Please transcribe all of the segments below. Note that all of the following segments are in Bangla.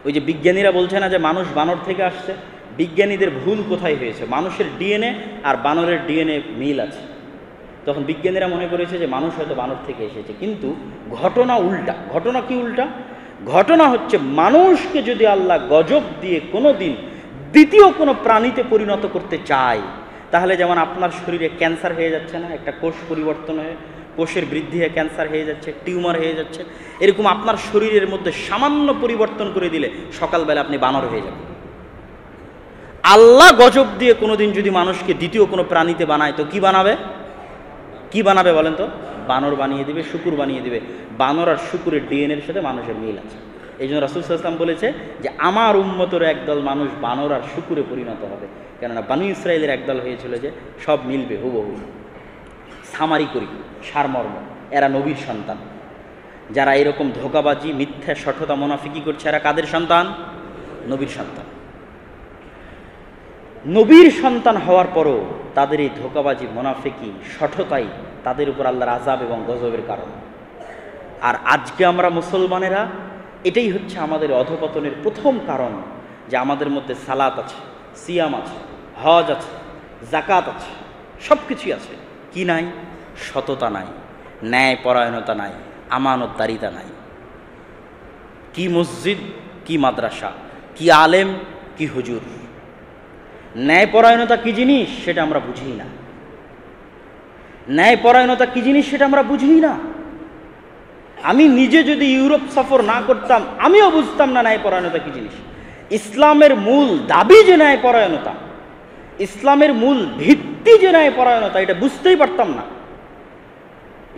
ওই যে বিজ্ঞানীরা বলছে না যে মানুষ বানর থেকে আসছে, বিজ্ঞানীদের ভুল কোথায় হয়েছে? মানুষের ডিএনএ আর বানরের ডিএনএ মিল আছে। তখন বিজ্ঞানীরা মনে করেছে যে মানুষ হয়তো বানর থেকে এসেছে, কিন্তু ঘটনা উল্টা। ঘটনা কি উল্টা? ঘটনা হচ্ছে মানুষকে যদি আল্লাহ গজব দিয়ে কোনো দিন দ্বিতীয় কোনো প্রাণীতে পরিণত করতে চায়, তাহলে যেমন আপনার শরীরে ক্যান্সার হয়ে যাচ্ছে না, একটা কোষ পরিবর্তন হয়ে কোষের বৃদ্ধি হয়ে ক্যান্সার হয়ে যাচ্ছে, টিউমার হয়ে যাচ্ছে, এরকম আপনার শরীরের মধ্যে সামান্য পরিবর্তন করে দিলে সকালবেলা আপনি বানর হয়ে যাবেন। আল্লাহ গজব দিয়ে কোনোদিন যদি মানুষকে দ্বিতীয় কোনো প্রাণীতে বানায়, তো কি বানাবে? কি বানাবে বলেন তো? বানর বানিয়ে দিবে, শুকুর বানিয়ে দিবে। বানর আর শুকুরের ডিএনএর সাথে মানুষের মিল আছে। এই জন্য রাসূল সাল্লাল্লাহু আলাইহি ওয়াসাল্লাম বলেছে যে আমার উম্মতের একদল মানুষ বানর আর শুকুরে পরিণত হবে, কেননা বনী ইসরাইলের একদল হয়েছিল যে সব মিলবে হুবহু। সামারি করি সারমর্ম, এরা নবীর সন্তান। যারা এরকম ধোঁকাবাজি, মিথ্যা, শঠতা, মুনাফিকি করছে, এরা কাদের সন্তান? নবীর সন্তান। নবীর সন্তান হওয়ার পরও তাদের এই ধোঁকাবাজি, মুনাফিকি, শঠতাই তাদের উপর আল্লাহর আযাব এবং গজবের কারণ। আর আজকে আমরা মুসলমানেরা, এটাই হচ্ছে আমাদের অধপতনের প্রথম কারণ, যে আমাদের মধ্যে সালাত আছে, সিয়াম আছে, হজ আছে, জাকাত আছে, সব কিছুই আছে, কি নাই? সততা নাই, ন্যায় পরায়ণতা নাই, আমানতদারিতা নাই। কি মসজিদ, কি মাদ্রাসা, কি আলেম, কি হুজুর, ন্যায়পরায়ণতা কি জিনিস সেটা আমরা বুঝি না। ন্যায়পরায়ণতা কি জিনিস সেটা আমরা বুঝি না। আমি নিজে যদি ইউরোপ সফর না করতাম, আমিও বুঝতাম না ন্যায়পরায়ণতা কি জিনিস। ইসলামের মূল দাবি যে ন্যায়পরায়ণতা, ইসলামের মূল ভিত্তি যে ন্যায়পরায়ণতা, এটা বুঝতেই পারতাম না।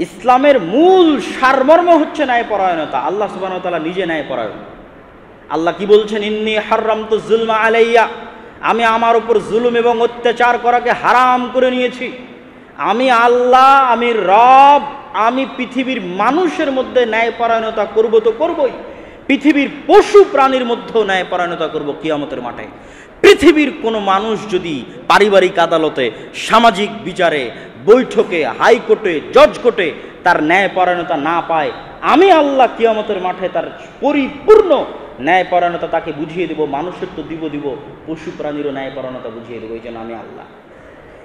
ইসলামের মূল সারমর্ম হচ্ছে ন্যায়পরায়ণতা। আল্লাহ সুবহানাহু ওয়া তাআলা নিজে ন্যায়পরায়ণ। আল্লাহ কি বলছেন? ইন্নী হাররামতু যুলমা আলাইয়া, আমি আমার উপর জুলুম এবং অত্যাচার করাকে হারাম করে নিয়েছি। আমি আল্লাহ, আমি রব, আমি পৃথিবীর মানুষের মধ্যে ন্যায়পরায়ণতা করব তো করবই, পৃথিবীর পশু প্রাণীর মধ্যেও ন্যায়পরায়ণতা করব কিয়ামতের মাঠে। পৃথিবীর কোনো মানুষ যদি পারিবারিক আদালতে, সামাজিক বিচারে, বৈঠকে, হাইকোর্টে, জজ কোর্টে তার ন্যায়পরায়ণতা না পায়, আমি আল্লাহ কিয়ামতের মাঠে তার পরিপূর্ণ ন্যায়পরায়ণতা তাকে বুঝিয়ে দেব। মানুষের তো দিব, পশু প্রাণীরও ন্যায়পরায়ণতা বুঝিয়ে দেবো। এই জন্য আমি আল্লাহ।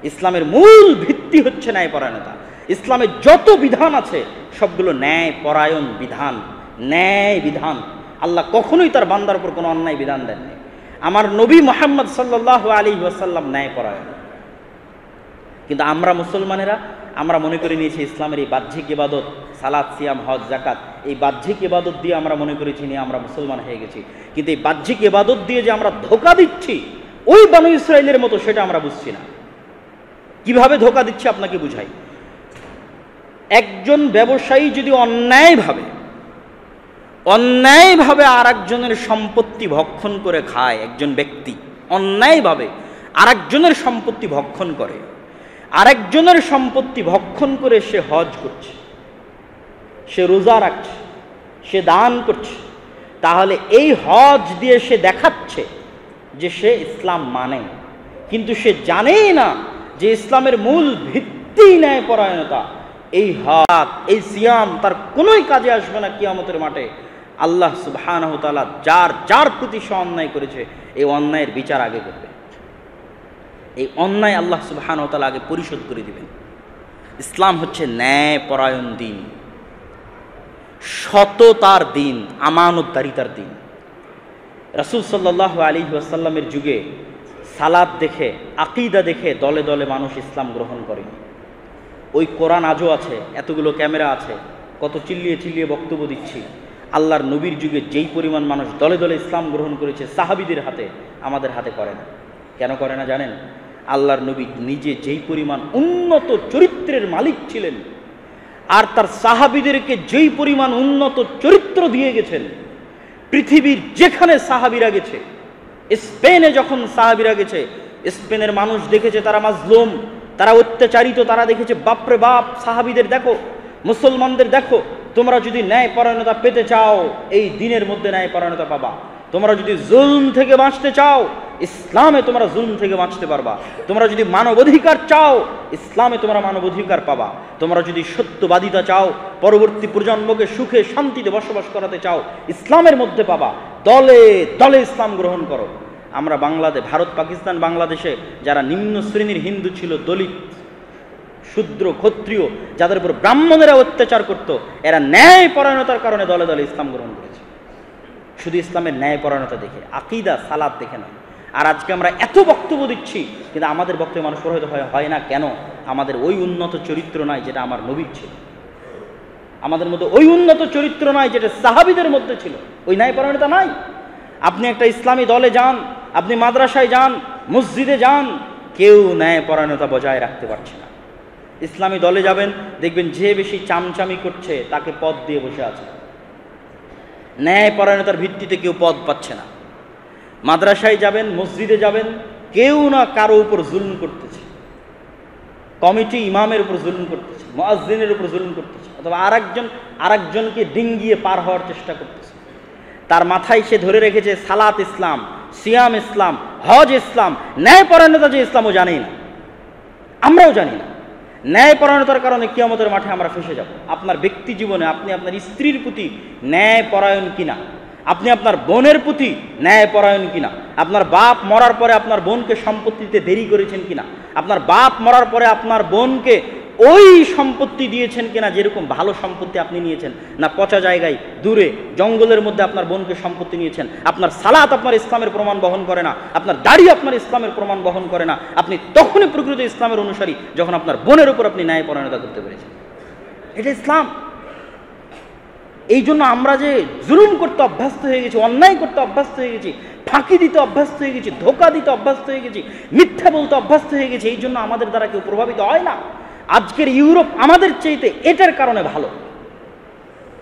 ইসলামের মূল ভিত্তি হচ্ছে ন্যায়পরায়ণতা। ইসলামের যত বিধান আছে সবগুলো ন্যায়পরায়ণ বিধান, ন্যায় বিধান। আল্লাহ কখনোই তার বান্দার উপর কোনো অন্যায় বিধান দেননি। আমার নবী মুহাম্মদ সাল্লাল্লাহু আলাইহি ওয়াসাল্লাম ন্যায়পরায়ণ। কিন্তু আমরা মুসলমানেরা, আমরা মনে করে নিয়েছি ইসলামের এই বাহ্যিক ইবাদত, সালাত, সিয়াম, হজ, জাকাত, এই বাহ্যিক ইবাদত দিয়ে আমরা মনে করেছি নিয়ে আমরা মুসলমান হয়ে গেছি। কিন্তু এই বাহ্যিক ইবাদত দিয়ে যে আমরা ধোঁকা দিচ্ছি ওই বনী ইসরাইলের মতো, সেটা আমরা বুঝছি না। কিভাবে ধোঁকা দিচ্ছি আপনাকে বুঝাই। একজন ব্যবসায়ী যদি অন্যায়ভাবে আর একজনের সম্পত্তি ভক্ষণ করে খায়, একজন ব্যক্তি অন্যায়ভাবে আর একজনের সম্পত্তি ভক্ষণ করে, আরেকজনের সম্পত্তি ভক্ষণ করে সে হজ করছে, সে রোজা রাখছে, সে দান করছে, তাহলে এই হজ দিয়ে সে দেখাচ্ছে যে সে ইসলাম মানে, কিন্তু সে জানেই না যে ইসলামের মূল ভিত্তি ন্যায়পরায়ণতা। এই হজ, এই সিয়াম তার কোনোই কাজে আসবে না কিয়ামতের মাঠে। আল্লাহ সুবহানাহু ওয়া তাআলা যার প্রতি সে অন্যায় করেছে, এই অন্যায়ের বিচার আগে করবে। এই অন্যায় আল্লাহ সুবহানাহু ওয়া তাআলা আগে পরিশোধ করে দিবেন। ইসলাম হচ্ছে ন্যায়পরায়ণ দিন, সততার দিন, আমানতদারিতার দিন। রাসূল সাল্লাল্লাহু আলাইহি ওয়াসাল্লামের যুগে সালাত দেখে, আকীদা দেখে দলে দলে মানুষ ইসলাম গ্রহণ করেনি। ওই কোরআন আজও আছে, এতগুলো ক্যামেরা আছে, কত চিল্লিয়ে চিল্লিয়ে বক্তব্য দিচ্ছি। আল্লাহর নবীর যুগে যেই পরিমাণ মানুষ দলে দলে ইসলাম গ্রহণ করেছে সাহাবীদের হাতে, আমাদের হাতে করে না। কেন করে না জানেন? আল্লাহর নবী নিজে যেই পরিমাণ উন্নত চরিত্রের মালিক ছিলেন, আর তার সাহাবীদেরকে যেই পরিমাণ উন্নত চরিত্র দিয়ে গেছেন, পৃথিবীর যেখানে সাহাবীরা গেছে, স্পেনে যখন সাহাবীরা গেছে, স্পেনের মানুষ দেখেছে তারা মাজলুম, তারা অত্যাচারিত, তারা দেখেছে বাপরে বাপ, সাহাবীদের দেখো, মুসলমানদের দেখো, তোমরা যদি ন্যায়পরায়ণতা পেতে চাও এই দিনের মধ্যে ন্যায়পরায়ণতা পাবা। তোমরা যদি জুলম থেকে বাঁচতে চাও, ইসলামে তোমরা জুলম থেকে বাঁচতে পারবা। তোমরা যদি মানবাধিকার চাও, ইসলামে তোমরা মানবাধিকার পাবা। তোমরা যদি সত্যবাদিতা চাও, পরবর্তী প্রজন্মকে সুখে শান্তিতে বসবাস করাতে চাও, ইসলামের মধ্যে পাবা। দলে দলে ইসলাম গ্রহণ করো। আমরা বাংলাদেশ, ভারত, পাকিস্তান, বাংলাদেশে যারা নিম্ন শ্রেণীর হিন্দু ছিল, দলিত, শূদ্র, ক্ষত্রিয়, যাদের উপর ব্রাহ্মণেরা অত্যাচার করত, এরা ন্যায় পরায়ণতার কারণে দলে দলে ইসলাম গ্রহণ করেছে। শুধু ইসলামের ন্যায় পরায়ণতা দেখে, আকীদা সালাত দেখে না। আর আজকে আমরা এত বক্তব্য দিচ্ছি, কিন্তু আমাদের বক্তব্যে মানুষ প্রভাবিত হয় না কেন? আমাদের ওই উন্নত চরিত্র নাই যেটা আমার নবীর ছিল। আমাদের মধ্যে ওই উন্নত চরিত্র নাই যেটা সাহাবীদের মধ্যে ছিল। ওই ন্যায় পরায়ণতা নাই। আপনি একটা ইসলামী দলে যান, আপনি মাদ্রাসায় যান, মসজিদে যান, কেউ ন্যায় পরায়ণতা বজায় রাখতে পারছে না। ইসলামী দলে যাবেন, দেখবেন যে বেশি চামচামি করছে তাকে পদ দিয়ে বসে আছে। ন্যায় পরায়ণতার ভিত্তিতে কেউ পদ পাচ্ছে না। মাদ্রাসায় যাবেন, মসজিদে যাবেন, কেউ না কারো উপর জুলুম করতেছে। কমিটি ইমামের উপর জুলুম করতেছে, মুয়াজ্জিনের উপর জুলুম করতেছে, অথবা আরেকজনকে ডিঙ্গিয়ে পার হওয়ার চেষ্টা করতেছে। তার মাথায় সে ধরে রেখেছে সালাত ইসলাম, সিয়াম ইসলাম, হজ ইসলাম। ন্যায় পরায়ণতা যে ইসলাম ও জানেই না, আমরাও জানি না। ন্যায় পরায়ণতার কারণে কিয়ামতের মাঠে আমরা ফেসে যাব। আপনার ব্যক্তি জীবনে আপনি আপনার স্ত্রীর প্রতি ন্যায় পরায়ণ কিনা, আপনি আপনার বোনের প্রতি ন্যায় পরায়ণ কিনা, আপনার বাপ মরার পরে আপনার বোনকে সম্পত্তিতে দেরি করেছেন কিনা, আপনার বাপ মরার পরে আপনার বোনকে ওই সম্পত্তি দিয়েছেন কিনা যেরকম ভালো সম্পত্তি আপনি নিয়েছেন, না পচা জায়গায় দূরে জঙ্গলের মধ্যে আপনার বোনকে সম্পত্তি নিয়েছেন। আপনার সালাত আপনার ইসলামের প্রমাণ বহন করে না, আপনার দাড়ি আপনার ইসলামের প্রমাণ বহন করে না। আপনি তখনই প্রকৃত ইসলামের অনুসারী যখন আপনার বোনের উপর আপনি ন্যায় পরায়ণতা করতে পেরেছেন। এটা ইসলাম। এই জন্য আমরা যে জুলুম করতে অভ্যস্ত হয়ে গেছি, অন্যায় করতে অভ্যস্ত হয়ে গেছি, ফাঁকি দিতে অভ্যস্ত হয়ে গেছি, ধোকা দিতে অভ্যস্ত হয়ে গেছি, মিথ্যা বলতে অভ্যস্ত হয়ে গেছি, এই জন্য আমাদের দ্বারা কেউ প্রভাবিত হয় না। আজকের ইউরোপ আমাদের চাইতে এটার কারণে ভালো।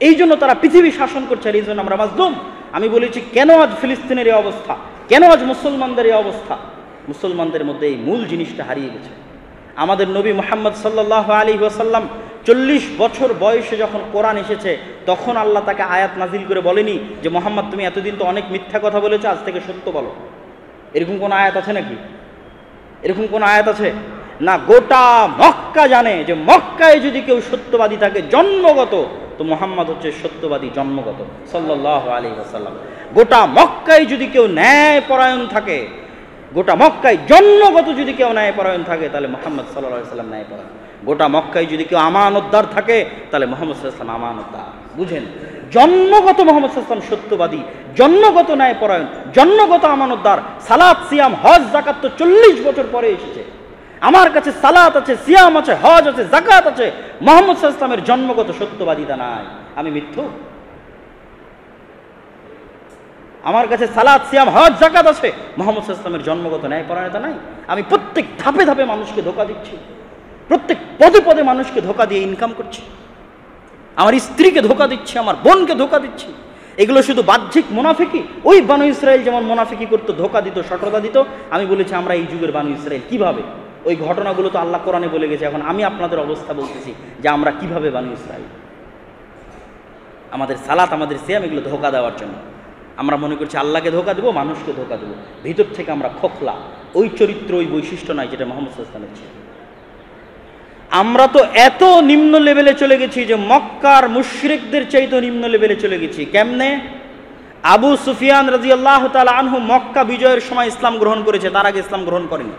এই জন্য তারা পৃথিবী শাসন করছে, আর এই জন্য আমরা মাজলুম। আমি বলেছি কেন আজ ফিলিস্তিনের এই অবস্থা, কেন আজ মুসলমানদের এই অবস্থা? মুসলমানদের মধ্যে এই মূল জিনিসটা হারিয়ে গেছে। আমাদের নবী মুহাম্মদ সাল্লাল্লাহু আলাইহি ওয়াসাল্লাম 40 বছর বয়সে যখন কোরআন এসেছে, তখন আল্লাহ তাকে আয়াত নাজিল করে বলেনি যে মুহাম্মদ তুমি এতদিন তো অনেক মিথ্যা কথা বলেছো, আজ থেকে সত্য বলো। এরকম কোন আয়াত আছে নাকি? এরকম কোন আয়াত আছে? না। গোটা মক্কা জানে যে মক্কায় যদি কেউ সত্যবাদী থাকে জন্মগত, তো মুহাম্মদ হচ্ছে সত্যবাদী জন্মগত সাল্লাল্লাহু আলাইহি ওয়াসাল্লাম। গোটা মক্কায় যদি কেউ ন্যায় পরায়ণ থাকে, গোটা মক্কায় জন্মগত যদি কেউ ন্যায় পরায়ণ থাকে, তাহলে মুহাম্মদ সাল্লাল্লাহু আলাইহি ওয়াসাল্লাম ন্যায় পরায়ণ। গোটা মক্কায় যদি কেউ আমানতদার থাকে, তাহলে মুহাম্মদ সাল্লাল্লাহু আলাইহি ওয়াসাল্লাম আমানতদার। বুঝেন, জন্মগত মুহাম্মদ সাল্লাল্লাহু আলাইহি ওয়াসাল্লাম সত্যবাদী, জন্মগত ন্যায় পরায়ণ, জন্মগত আমানতদার। সালাত, সিয়াম, হজ, যাকাত তো 40 বছর পরে এসেছে। আমার কাছে সালাত আছে, সিয়াম আছে, হজ আছে, যাকাত আছে, মুহাম্মদ সাল্লাল্লাহু আলাইহি ওয়াসাল্লামের জন্মগত সত্যবাদিতা নাই। আমি মিথ্যুক? আমার কাছে সালাত, সিয়াম, হজ, যাকাত আছে, মুহাম্মদ সাল্লাল্লাহু আলাইহি ওয়াসাল্লামের জন্মগত ন্যায়পরায়ণতা নাই। আমি প্রত্যেক ধাপে ধাপে মানুষকে ধোঁকা দিচ্ছি, প্রত্যেক পদে পদে মানুষকে ধোঁকা দিয়ে ইনকাম করছি, আমার স্ত্রীকে ধোঁকা দিচ্ছি, আমার বোনকে ধোঁকা দিচ্ছি। এগুলো শুধু বাহ্যিক মুনাফিকি। ওই বানু ইসরাইল যেমন মুনাফিকি করতো, ধোঁকা দিত, সটতা দিত, আমি বলেছি আমরা এই যুগের বানু ইসরাইল কিভাবে। ওই ঘটনাগুলো তো আল্লাহ কোরআনে বলে গেছে। এখন আমি আপনাদের অবস্থা বলতেছি যে আমরা কিভাবে বানু ইসরাইল। আমাদের সালাত, আমাদের সিয়াম, এগুলো ধোঁকা দেওয়ার জন্য। আমরা মনে করছি আল্লাহকে ধোঁকা দেবো, মানুষকে ধোঁকা দেবো। ভিতর থেকে আমরা খোখলা। ওই চরিত্র, ওই বৈশিষ্ট্য নাই যেটা মুহাম্মদ সাল্লাল্লাহু আলাইহি ওয়াসাল্লামের ছিল। আমরা তো এত নিম্ন লেভেলে চলে গেছি যে মক্কার মুশরিকদের চাইতে নিম্ন লেভেলে চলে গেছি। কেমনে? আবু সুফিয়ান রাদিয়াল্লাহু তাআলা আনহু মক্কা বিজয়ের সময় ইসলাম গ্রহণ করেছে, তার আগে ইসলাম গ্রহণ করেনি।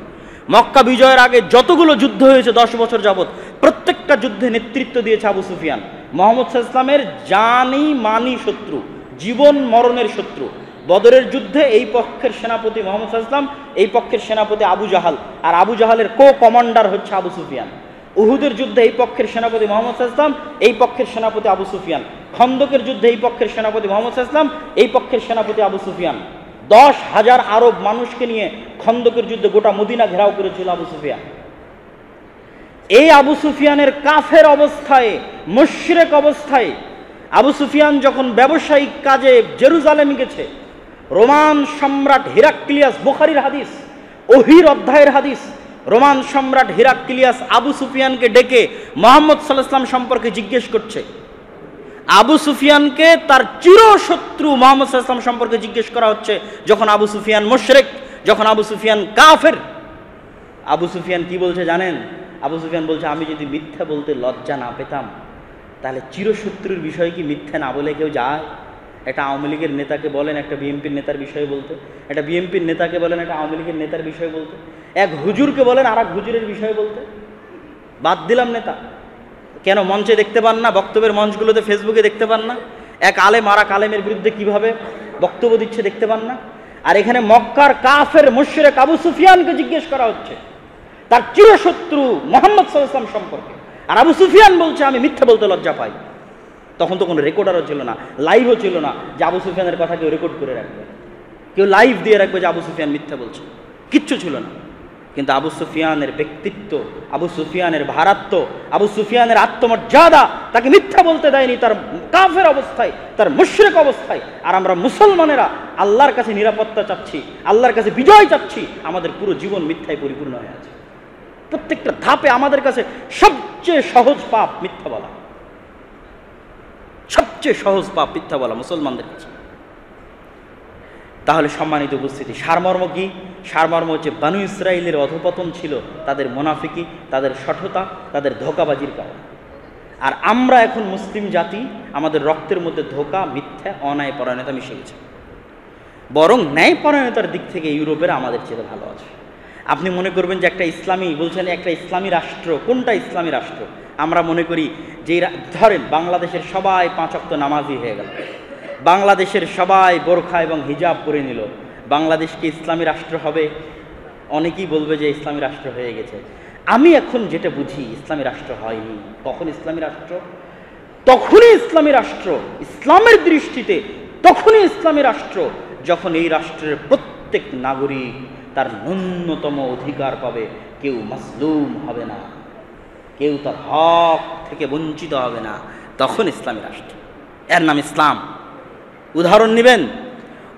মক্কা বিজয়ের আগে যতগুলো যুদ্ধ হয়েছে 10 বছর যাবত, প্রত্যেকটা যুদ্ধে নেতৃত্ব দিয়েছে আবু সুফিয়ান। মুহাম্মদ সাল্লাল্লাহু আলাইহি ওয়াসাল্লামের জানি মানি শত্রু, জীবন মরণের শত্রু। বদরের যুদ্ধে এই পক্ষের সেনাপতি মুহাম্মদ সাল্লাল্লাহু আলাইহি ওয়াসাল্লাম, এই পক্ষের সেনাপতি আবু জাহাল, আর আবু জাহালের কমান্ডার হচ্ছে আবু সুফিয়ান। উহুদের যুদ্ধে এই পক্ষের সেনাপতি মুহাম্মদ সাল্লাল্লাহু আলাইহি ওয়াসাল্লাম, এই পক্ষের সেনাপতি আবু সুফিয়ান। খন্দকের যুদ্ধে এই পক্ষের সেনাপতি মুহাম্মদ সাল্লাল্লাহু আলাইহি ওয়াসাল্লাম, এই পক্ষের সেনাপতি আবু সুফিয়ান। 10,000 আরব মানুষকে নিয়ে খন্দকের যুদ্ধে গোটা মদিনা ঘেরাও করেছিল আবু সুফিয়ান। এই আবু সুফিয়ানের কাফের অবস্থায়, মুশরিক অবস্থায় আবু সুফিয়ান যখন ব্যবসায়িক কাজে জেরুজালেম গেছে, রোমান সম্রাট হিরাক্লিয়াস, বুখারীর হাদিস, ওহীর অধ্যায়ের হাদিস, রোমান সম্রাট হিরাক্লিয়াস আবু সুফিয়ানকে ডেকে মুহাম্মদ সাল্লাল্লাহু আলাইহি ওয়াসাল্লাম সম্পর্কে জিজ্ঞেস করছে। আবু সুফিয়ানকে তার চিরশত্রু মুহাম্মদ সাল্লাল্লাহু আলাইহি ওয়াসাল্লাম সম্পর্কে জিজ্ঞেস করা হচ্ছে, যখন আবু সুফিয়ান মুশরিক, যখন আবু সুফিয়ান কাফের। আবু সুফিয়ান কি বলছে জানেন? আবু সুফিয়ান বলছে, আমি যদি মিথ্যা বলতে লজ্জা না পেতাম তাহলে চিরশত্রুর বিষয়ে কি মিথ্যা না বলে কেউ যায়? একটা আওয়ামী লীগের নেতাকে বলেন একটা বিএনপির নেতার বিষয়ে বলতে, একটা বিএনপির নেতাকে বলেন একটা আওয়ামী লীগের নেতার বিষয়ে বলতে, এক হুজুরকে বলেন আর এক হুজুরের বিষয়ে বলতে। বাদ দিলাম নেতা, কেন মঞ্চে দেখতে পান না? বক্তব্যের মঞ্চগুলোতে ফেসবুকে দেখতে পান না? এক আলেম আর এক আলেমের বিরুদ্ধে কিভাবে বক্তব্য দিচ্ছে দেখতে পান না? আর এখানে মক্কার কাফের মুশরিক আবু সুফিয়ানকে জিজ্ঞেস করা হচ্ছে তার চিরশত্রু মুহাম্মদ সাল্লাল্লাহু আলাইহি ওয়াসাল্লাম সম্পর্কে, আর আবু সুফিয়ান বলছে আমি মিথ্যা বলতে লজ্জা পাই। তখন তো কোনো রেকর্ডারও ছিল না, লাইভও ছিল না যে আবু সুফিয়ানের কথা কেউ রেকর্ড করে রাখবে, কেউ লাইভ দিয়ে রাখবে যে আবু সুফিয়ান মিথ্যা বলছে, কিচ্ছু ছিল না। কিন্তু আবু সুফিয়ানের ব্যক্তিত্ব, আবু সুফিয়ানের ভারাত্ম, আবু সুফিয়ানের আত্মমর্যাদা তাকে মিথ্যা বলতে দেয়নি তার কাফের অবস্থায়, তার মুশরিক অবস্থায়। আর আমরা মুসলমানেরা আল্লাহর কাছে নিরাপত্তা চাচ্ছি, আল্লাহর কাছে বিজয় চাচ্ছি, আমাদের পুরো জীবন মিথ্যায় পরিপূর্ণ হয়ে আছে। প্রত্যেকটা ধাপে আমাদের কাছে সবচেয়ে সহজ পাপ মিথ্যা বলা, সবচেয়ে সহজ পাপ মিথ্যা বলা মুসলমানদের কাছে। তাহলে সম্মানিত উপস্থিতি, সারমর্ম কি? সারমর্ম হচ্ছে বানু ইসরাইলের অধপতন ছিল তাদের মুনাফিকি, তাদের শঠতা, তাদের ধোঁকাবাজির কারণে। আর আমরা এখন মুসলিম জাতি, আমাদের রক্তের মধ্যে ধোঁকা, মিথ্যা, অন্যায় পরায়ণতা মিশে গেছে। বরং ন্যায় পরায়ণতার দিক থেকে ইউরোপের আমাদের চেয়ে ভালো আছে। আপনি মনে করবেন যে একটা ইসলামী, বলছেন একটা ইসলামী রাষ্ট্র, কোনটা ইসলামী রাষ্ট্র? আমরা মনে করি যে ধরেন বাংলাদেশের সবাই 5 ওয়াক্ত নামাজি হয়ে গেল, বাংলাদেশের সবাই বোরখা এবং হিজাব পরে নিল, বাংলাদেশ কি ইসলামী রাষ্ট্র হবে? অনেকেই বলবে যে ইসলামী রাষ্ট্র হয়ে গেছে। আমি এখন যেটা বুঝি, ইসলামী রাষ্ট্র হয়নি। কখন ইসলামী রাষ্ট্র? তখনই ইসলামী রাষ্ট্র, ইসলামের দৃষ্টিতে তখনই ইসলামী রাষ্ট্র যখন এই রাষ্ট্রের প্রত্যেক নাগরিক তার ন্যূনতম অধিকার পাবে, কেউ মাজলুম হবে না, কেউ তার হক থেকে বঞ্চিত হবে না, তখন ইসলামী রাষ্ট্র। এর নাম ইসলাম। উদাহরণ নেবেন,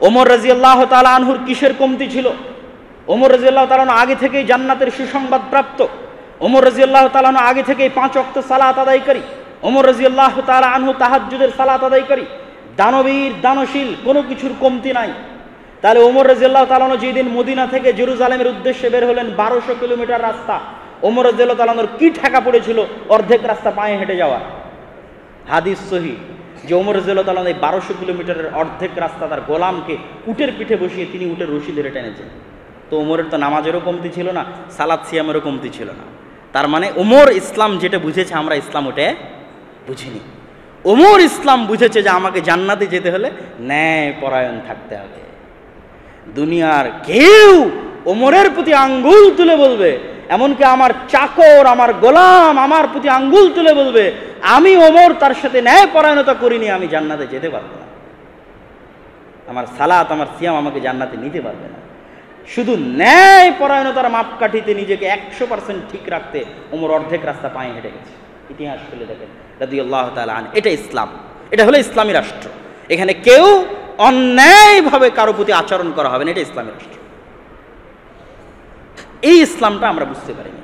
ওমর রাদিয়াল্লাহু তাআলা আনহুর কিসের কমতি ছিল? ওমর রাদিয়াল্লাহু তাআলা আনহু আগে থেকেই জান্নাতের সুসংবাদ প্রাপ্ত। ওমর রাদিয়াল্লাহু তাআলা আনহু আগে থেকেই 5 ওয়াক্ত সালাত আদায়কারী। ওমর রাদিয়াল্লাহু তাআলা আনহু তাহাজ্জুদের সালাত আদায়কারী, দানবীর দানশীল, কোনো কিছুর কমতি নাই। তাহলে ওমর রাদিয়াল্লাহু তাআলা আনহু যেদিন মদিনা থেকে জেরুজালেমের উদ্দেশ্যে বের হলেন, 1200 কিলোমিটার রাস্তা, ওমর রাদিয়াল্লাহু তাআলা আনহুর কি ঠেকা পড়েছিল অর্ধেক রাস্তা পায়ে হেঁটে যাওয়া? হাদিস সহিহ যে ওমর রাদিয়াল্লাহু তাআলা এই 1200 কিলোমিটারের অর্ধেক রাস্তা তার গোলামকে উটের পিঠে বসিয়ে তিনি উটের রশি ধরে টেনেছেন। তো ওমরের তো নামাজেরও কমতি ছিল না, সালাত সিয়ামেরও কমতি ছিল না। তার মানে ওমর ইসলাম যেটা বুঝেছে আমরা ইসলাম ওটা বুঝিনি। ওমর ইসলাম বুঝেছে যে আমাকে জান্নাতে যেতে হলে ন্যায় পরায়ণ থাকতে হবে। দুনিয়ার কেউ ওমরের প্রতি আঙ্গুল তুলে বলবে, এমনকি আমার চাকর, আমার গোলাম আমার প্রতি আঙ্গুল তুলে বলবে আমি ওমর তার সাথে ন্যায় পরায়ণতা করিনি, আমি জান্নাতে যেতে পারবো না, আমার সালাত আমার সিয়াম আমাকে জান্নাতে নিতে পারবে না। শুধু ন্যায় পরায়ণতার মাপকাঠিতে নিজেকে 100% ঠিক রাখতে ওমর অর্ধেক রাস্তা পায়ে হেঁটে গেছে। ইতিহাস খুলে দেখেন রাদিয়াল্লাহু তাআলা আনহু। এটা ইসলাম, এটা হলো ইসলামী রাষ্ট্র। এখানে কেউ অন্যায়ভাবে কারো প্রতি আচরণ করা হবে না, এটা ইসলামী রাষ্ট্র। এই ইসলামটা আমরা বুঝতে পারিনি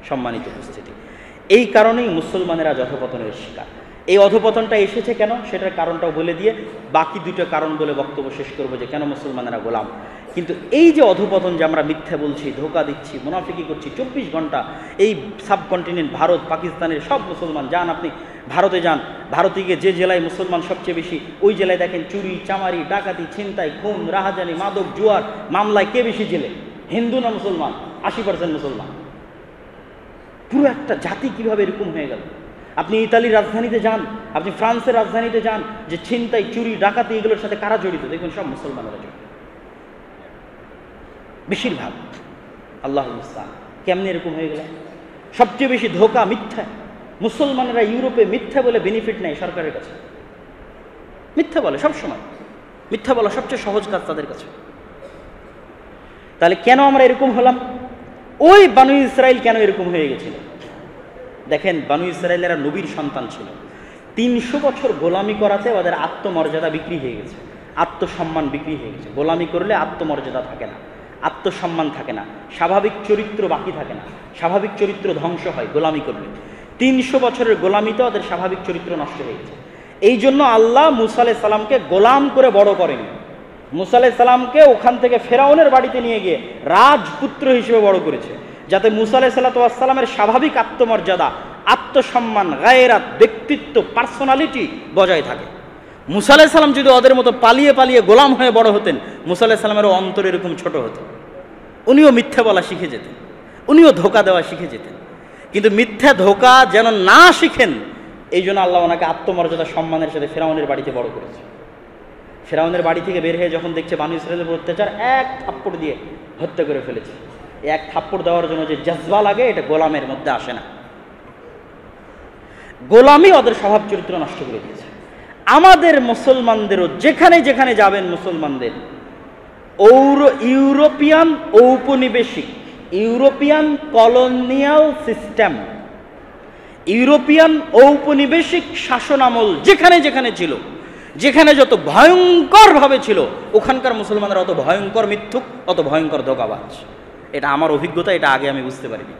সম্মানিত উপস্থিতি। এই কারণেই মুসলমানেরা অধঃপতনের শিকার। এই অধঃপতনটা এসেছে কেন সেটার কারণটাও বলে দিয়ে বাকি 2টা কারণ বলে বক্তব্য শেষ করবো যে কেন মুসলমানেরা গোলাম। কিন্তু এই যে অধঃপতন, যে আমরা মিথ্যা বলছি, ধোঁকা দিচ্ছি, মুনাফিকি করছি 24 ঘন্টা, এই সাবকন্টিনেন্ট ভারত পাকিস্তানের সব মুসলমান, যান আপনি ভারতে যান, ভারতে গিয়ে যে জেলায় মুসলমান সবচেয়ে বেশি ওই জেলায় দেখেন চুরি চামারি ডাকাতি ছিনতাই খুন রাহাজানি মাদক জুয়ার মামলায় কে বেশি জেলে? হিন্দু না মুসলমান? 80% মুসলমান। পুরো একটা জাতি কিভাবে এরকম হয়ে গেল? আপনি ইতালির রাজধানীতে যান, আপনি ফ্রান্সের রাজধানীতে যান, যে ছিনতাই চুরি ডাকাতি এগুলোর সাথে কারা জড়িত? দেখবেন সব মুসলমানেরা জড়িত বেশিরভাগ। আল্লাহুল মুস্তাআন। কেমনে এরকম হয়ে গেল? সবচেয়ে বেশি ধোঁকা মিথ্যা। মুসলমানেরা ইউরোপে মিথ্যা বলে বেনিফিট নেয় সরকারের কাছে, মিথ্যা বলে সবসময়, মিথ্যা বলা সবচেয়ে সহজ কাজ তাদের কাছে। তাহলে কেন আমরা এরকম হলাম? ওই বানু ইসরাইল কেন এরকম হয়ে গেছিল? দেখেন, বানু ইসরাইলেরা নবীর সন্তান ছিল। 300 বছর গোলামি করাতে ওদের আত্মমর্যাদা বিক্রি হয়ে গেছে, আত্মসম্মান বিক্রি হয়ে গেছে। গোলামি করলে আত্মমর্যাদা থাকে না, আত্মসম্মান থাকে না, স্বাভাবিক চরিত্র বাকি থাকে না, স্বাভাবিক চরিত্র ধ্বংস হয় গোলামি করলে। 300 বছরের গোলামিতে ওদের স্বাভাবিক চরিত্র নষ্ট হয়ে গেছে। এই জন্য আল্লাহ মুসা আলাইহিস সালামকে গোলাম করে বড় করেন। মুসা আলাইহিস সালামকে ওখান থেকে ফেরাউনের বাড়িতে নিয়ে গিয়ে রাজপুত্র হিসেবে বড় করেছে, যাতে মুসা আলাইহিস সালামের স্বাভাবিক আত্মমর্যাদা, আত্মসম্মান, গায়রাত, ব্যক্তিত্ব, পার্সোনালিটি বজায় থাকে। মুসা আলাইহিস সালাম যদি ওদের মতো পালিয়ে পালিয়ে গোলাম হয়ে বড় হতেন, মুসা আলাইহিস সালামেরও অন্তর এরকম ছোট হতো, উনিও মিথ্যা বলা শিখে যেতেন, উনিও ধোকা দেওয়া শিখে যেতেন। কিন্তু মিথ্যা ধোকা যেন না শিখেন, এই জন্য আল্লাহ ওনাকে আত্মমর্যাদা সম্মানের সাথে ফেরাউনের বাড়িতে বড় করেছে। ফেরাউনের বাড়ি থেকে বের হয়ে যখন দেখছে বানু ইসরাঈলের অত্যাচার, এক থাপ্পড় দিয়ে হত্যা করে ফেলেছে। এক থাপ্পড় দেওয়ার জন্য যে জজবা লাগে, এটা গোলামের মধ্যে আসে না। গোলামি ওদের স্বভাব চরিত্র নষ্ট করে দিয়েছে। আমাদের মুসলমানদেরও যেখানে যেখানে যাবেন, মুসলমানদের ইউরোপিয়ান ঔপনিবেশিক, ইউরোপিয়ান কলোনিয়াল সিস্টেম, ইউরোপিয়ান ঔপনিবেশিক শাসন আমল যেখানে যেখানে ছিল, যেখানে যত ভয়ঙ্করভাবে ছিল, ওখানকার মুসলমানরা অত ভয়ঙ্কর মিথ্যুক, অত ভয়ঙ্কর ধোঁকাবাজ। এটা আমার অভিজ্ঞতা, এটা আগে আমি বুঝতে পারিনি।